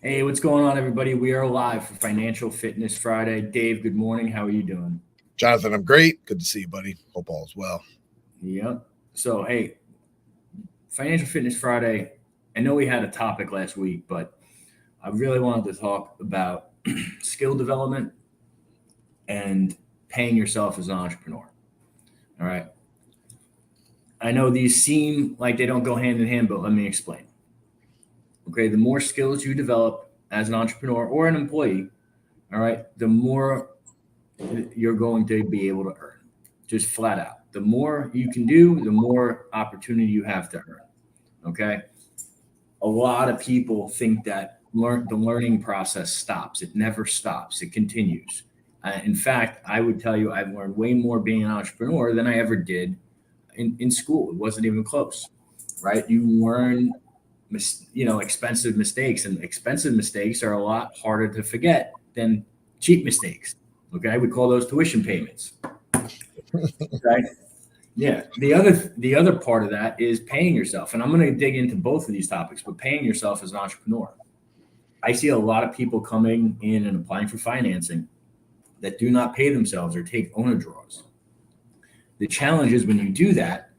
Hey, what's going on, everybody? We are live for Financial Fitness Friday. Dave, good morning. How are you doing? Jonathan, I'm great. Good to see you, buddy. Hope all is well. Yep. So, hey, Financial Fitness Friday. I know we had a topic last week, but I really wanted to talk about skill development and paying yourself as an entrepreneur. All right. I know these seem like they don't go hand in hand, but let me explain. Okay. The more skills you develop as an entrepreneur or an employee, all right, the more you're going to be able to earn, just flat out. The more you can do, the more opportunity you have to earn. Okay. A lot of people think that the learning process stops. It never stops. It continues. In fact, I would tell you I've learned way more being an entrepreneur than I ever did in school. It wasn't even close, right? You learn, expensive mistakes, and expensive mistakes are a lot harder to forget than cheap mistakes. Okay, we call those tuition payments. Right? Yeah. The other part of that is paying yourself. And I'm going to dig into both of these topics, but paying yourself as an entrepreneur. I see a lot of people coming in and applying for financing that do not pay themselves or take owner draws. The challenge is when you do that,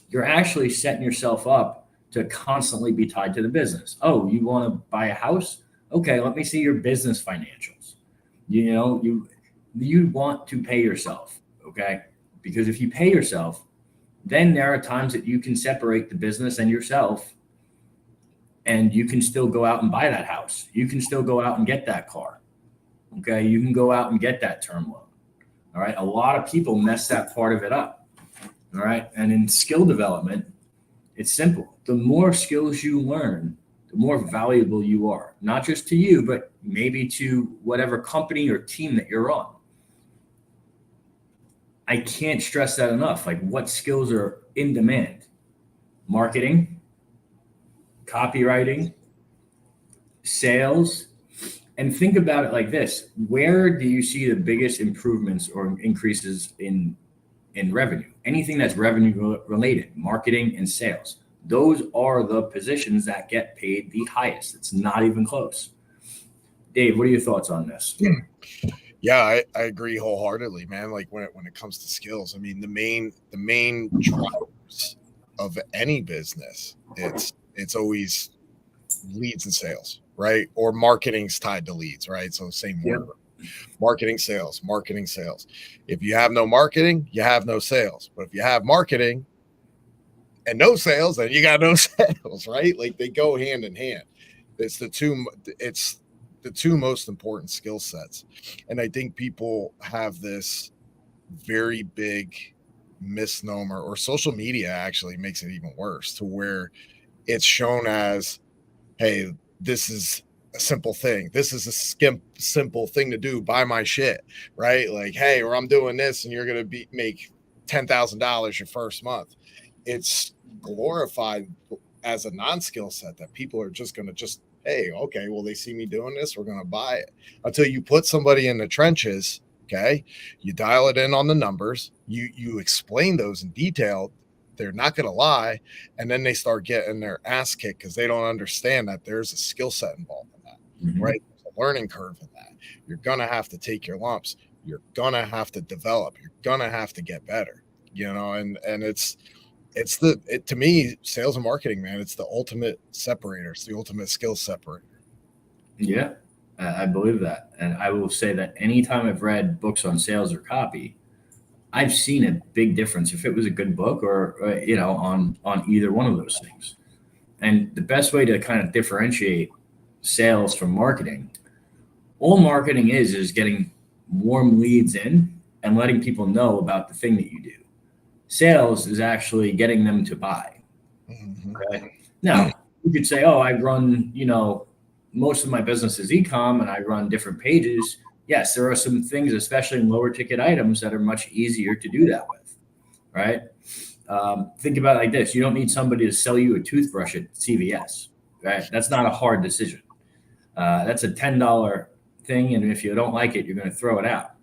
you're actually setting yourself up to constantly be tied to the business. Oh, you want to buy a house? Okay, let me see your business financials. You want to pay yourself, okay? Because if you pay yourself, then there are times that you can separate the business and yourself, and you can still go out and buy that house. You can still go out and get that car. Okay. You can go out and get that term loan. All right. A lot of people mess that part of it up. All right. And in skill development, it's simple. The more skills you learn, the more valuable you are, not just to you, but maybe to whatever company or team that you're on. I can't stress that enough. Like, what skills are in demand? Marketing, copywriting, sales. And think about it like this: where do you see the biggest improvements or increases in revenue? Anything that's revenue related, marketing and sales. Those are the positions that get paid the highest. It's not even close. Dave, what are your thoughts on this? Yeah, I agree wholeheartedly, man. Like when it comes to skills, I mean, the main drivers of any business, it's always leads and sales, right? Or marketing's tied to leads, right? So same word. Marketing, sales, marketing, sales. If you have no marketing, you have no sales. But if you have marketing and no sales, then you got no sales, right? Like they go hand in hand. It's the two most important skill sets. And I think people have this very big misnomer, or social media actually makes it even worse, to where it's shown as, hey, this is a simple thing. This is a simple thing to do. Buy my shit, right? Like, hey, or I'm doing this, and you're gonna make $10,000 your first month. It's glorified as a non-skill set that people are just gonna hey, okay, well, they see me doing this, we're gonna buy it. Until you put somebody in the trenches, okay, you dial it in on the numbers, you explain those in detail. They're not going to lie. And then they start getting their ass kicked because they don't understand that there's a skill set involved in that, right? There's a learning curve in that. You're going to have to take your lumps. You're going to have to develop. You're going to have to get better, and to me, sales and marketing, man, it's the ultimate separator. It's the ultimate skill separator. Yeah, I believe that. And I will say that anytime I've read books on sales or copy, I've seen a big difference if it was a good book or on either one of those things. And the best way to kind of differentiate sales from marketing, all marketing is getting warm leads in and letting people know about the thing that you do. Sales is actually getting them to buy. Okay. Now, you could say, oh, I run, most of my business is e-com and I run different pages. Yes, there are some things, especially in lower ticket items, that are much easier to do that with, right? Think about it like this. You don't need somebody to sell you a toothbrush at CVS, right? That's not a hard decision. That's a $10 thing, and if you don't like it, you're going to throw it out.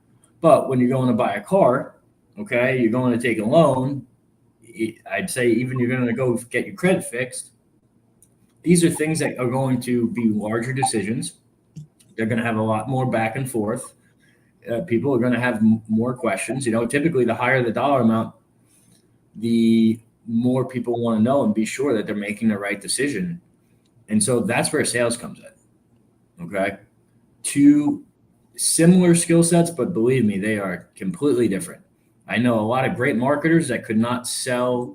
But when you're going to buy a car, okay, you're going to take a loan, I'd say even you're going to go get your credit fixed, These are things that are going to be larger decisions. They're going to have a lot more back and forth. People are going to have more questions. Typically the higher the dollar amount, the more people want to know and be sure that they're making the right decision. And so that's where sales comes in. Okay. Two similar skill sets, but believe me, they are completely different. I know a lot of great marketers that could not sell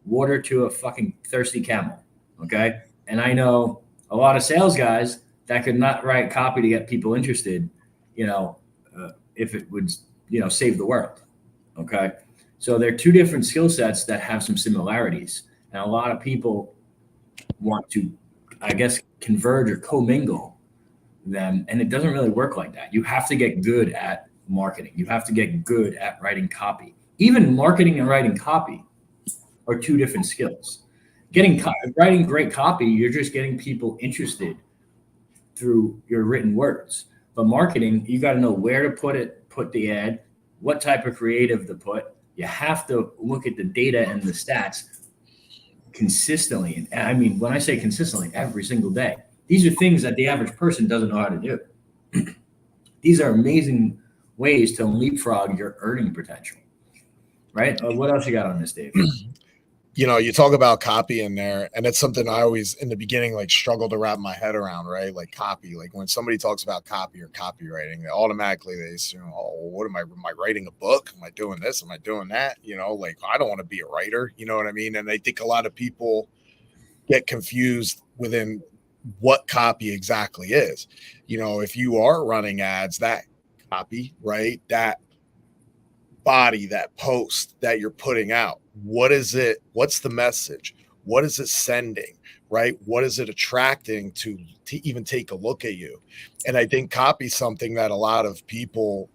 water to a fucking thirsty camel. Okay. And I know a lot of sales guys that could not write copy to get people interested, if it would, save the world. Okay. So they're two different skill sets that have some similarities. And a lot of people want to, I guess, converge or commingle them. And it doesn't really work like that. You have to get good at marketing. You have to get good at writing copy. Even marketing and writing copy are two different skills. Writing great copy, you're just getting people interested through your written words. But marketing, you got to know where to put the ad, what type of creative to put. You have to look at the data and the stats consistently. And I mean, when I say consistently, every single day, these are things that the average person doesn't know how to do. These are amazing ways to leapfrog your earning potential, right? What else you got on this, Dave? You talk about copy in there, and it's something I always in the beginning struggle to wrap my head around, right? Like copy, like when somebody talks about copy or copywriting, automatically they assume, oh, what am I writing a book? Am I doing this? Am I doing that? I don't want to be a writer, you know what I mean? And I think a lot of people get confused within what copy exactly is. If you are running ads, that copy, right? That body, that post that you're putting out, what is it? What's the message? What is it sending? Right? What is it attracting to even take a look at you? And I think copy is something that a lot of people,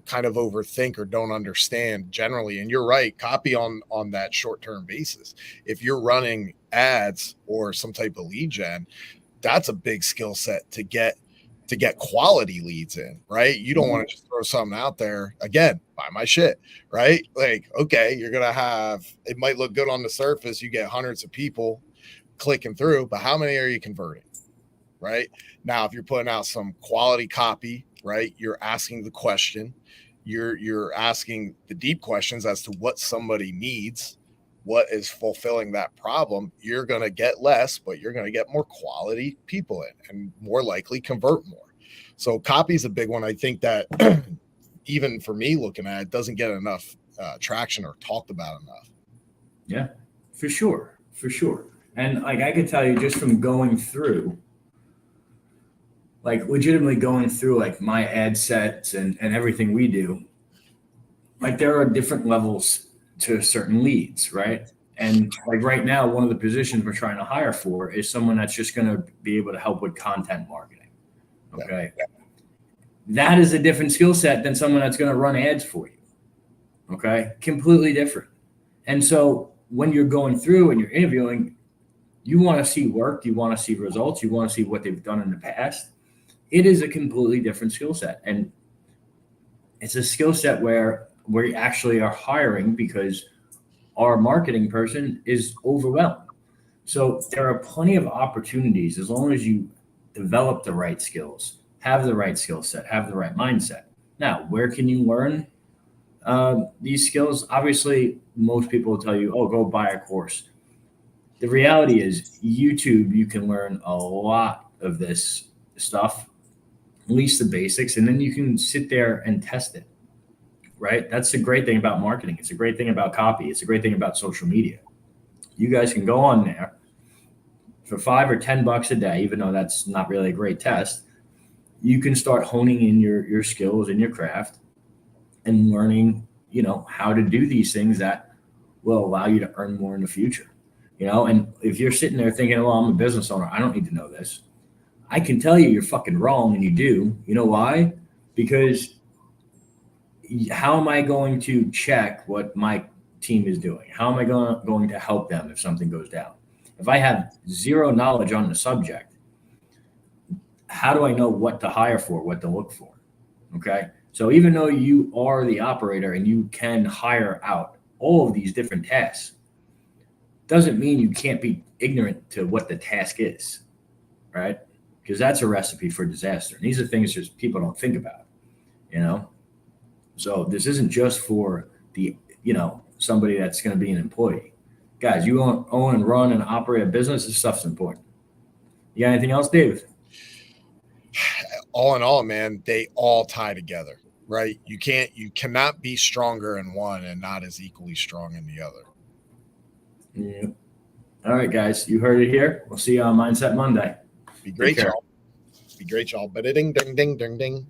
kind of overthink or don't understand generally. And you're right, copy on that short-term basis. If you're running ads or some type of lead gen, that's a big skill set to get quality leads in, right? You don't want to just throw something out there, again, buy my shit, right? Like, okay, you're going to have, it might look good on the surface. You get hundreds of people clicking through, but how many are you converting, right? Now, if you're putting out some quality copy, right, you're asking the question, you're asking the deep questions as to what somebody needs, what is fulfilling that problem, you're going to get less, but you're going to get more quality people in and more likely convert more. So copy is a big one. I think that even for me looking at it, doesn't get enough traction or talked about enough. Yeah, for sure. For sure. And I could tell you just from going through, legitimately going through my ad sets and everything we do, there are different levels to certain leads, right? And right now, one of the positions we're trying to hire for is someone that's just going to be able to help with content marketing. Okay. Yeah. That is a different skill set than someone that's going to run ads for you. Okay. Completely different. And so when you're going through and you're interviewing, you want to see work, you want to see results, you want to see what they've done in the past. It is a completely different skill set. And it's a skill set where we actually are hiring because our marketing person is overwhelmed. So there are plenty of opportunities as long as you develop the right skills, have the right skill set, have the right mindset. Now, where can you learn these skills? Obviously, most people will tell you, oh, go buy a course. The reality is YouTube, you can learn a lot of this stuff, at least the basics, and then you can sit there and test it. Right? That's the great thing about marketing. It's a great thing about copy. It's a great thing about social media. You guys can go on there for $5 or $10 a day, even though that's not really a great test. You can start honing in your skills and your craft and learning, how to do these things that will allow you to earn more in the future. And if you're sitting there thinking, well, I'm a business owner, I don't need to know this. I can tell you're fucking wrong, and you do. You know why? Because how am I going to check what my team is doing? How am I going to help them if something goes down? If I have zero knowledge on the subject, how do I know what to hire for, what to look for? Okay. So even though you are the operator and you can hire out all of these different tasks, doesn't mean you can't be ignorant to what the task is, right? Because that's a recipe for disaster. And these are things just people don't think about, you know? So this isn't just for the, somebody that's going to be an employee. Guys, you own and run and operate a business, this stuff's important. You got anything else, Dave? All in all, man, they all tie together, right? You cannot be stronger in one and not as equally strong in the other. Yeah. All right, guys, you heard it here. We'll see you on Mindset Monday. Be great, y'all. Be great, y'all. But ding, ding, ding, ding, ding.